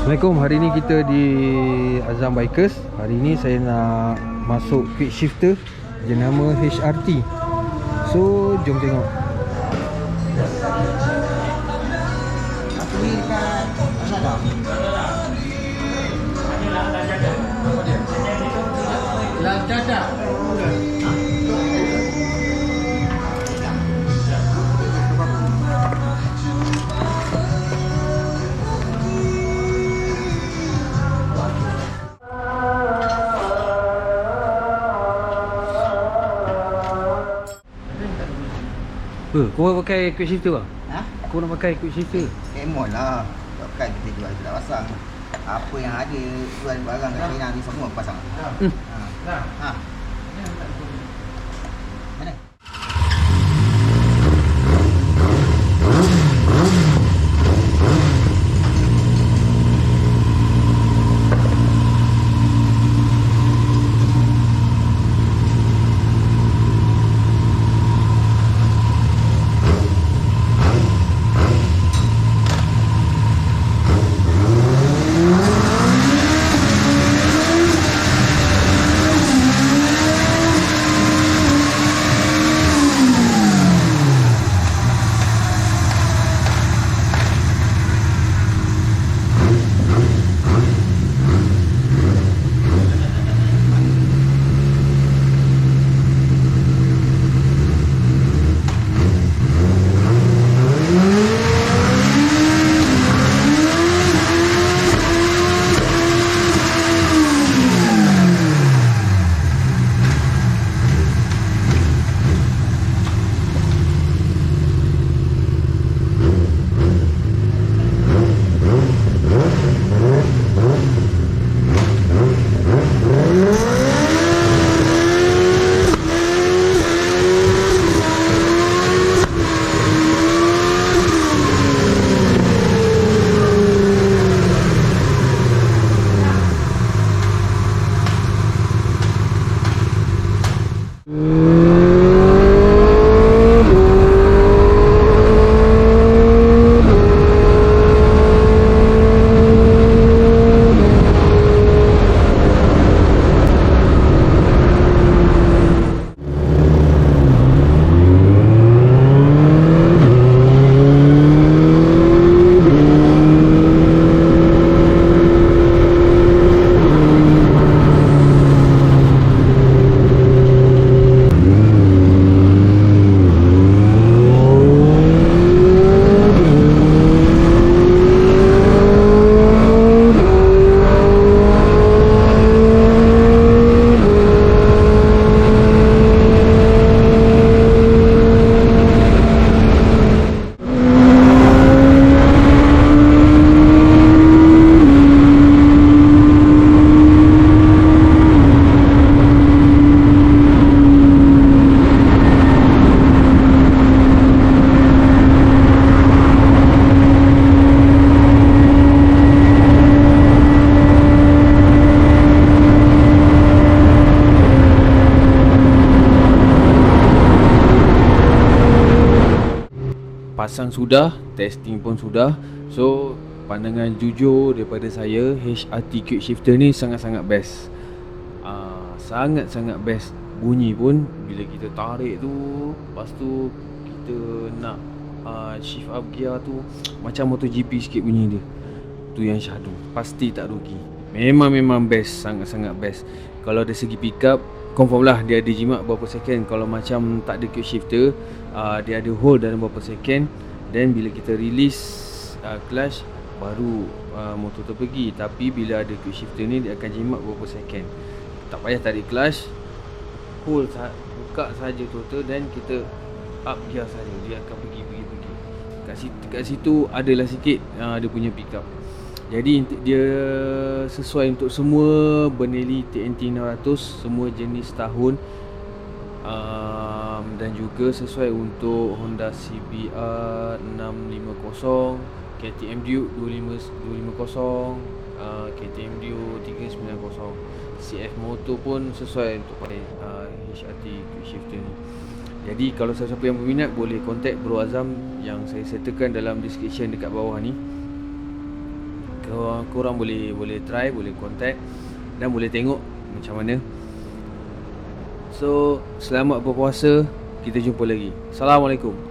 Assalamualaikum, hari ni kita di Azam Bikers. Hari ni saya nak masuk quick shifter jenama HRT. So, jom tengok. Aku ni dekat Lazada. Lazada. Kau nak pakai quick shifter lah? Ha? Kau nak pakai quick shifter? Kemon lah. Takkan kita jual kita tak pasang. Apa yang ada jual barang kat China ni semua pasang. Ha. Mana? Pasang sudah, testing pun sudah. So, pandangan jujur daripada saya, HRT quick shifter ni sangat-sangat best. Sangat-sangat best. Bunyi pun bila kita tarik tu, lepas tu kita nak shift up gear tu, macam MotoGP sikit bunyi dia. Tu yang syahdu. Pasti tak rugi. Memang best, sangat-sangat best. Kalau dari segi pick up, confirm lah dia ada jimat berapa second. Kalau macam tak ada quick shifter, dia ada hold dalam berapa second. Dan bila kita release clutch, baru motor tu pergi. Tapi bila ada quick shifter ni, dia akan jimat berapa second. Tak payah tarik clutch, hold, buka saja throttle dan kita up gear saja, dia akan pergi. Kat situ adalah sikit dia punya pick up. Jadi dia sesuai untuk semua Benelli TNT 600, semua jenis tahun, dan juga sesuai untuk Honda CBR 650, KTM Duke 250, KTM Duke 390. CF Moto pun sesuai untuk pakai HRT quick shifter ni. Jadi kalau siapa yang berminat, boleh contact Bro Azam yang saya sertakan dalam description dekat bawah ni. So korang boleh try, boleh contact dan boleh tengok macam mana. So selamat berpuasa. Kita jumpa lagi. Assalamualaikum.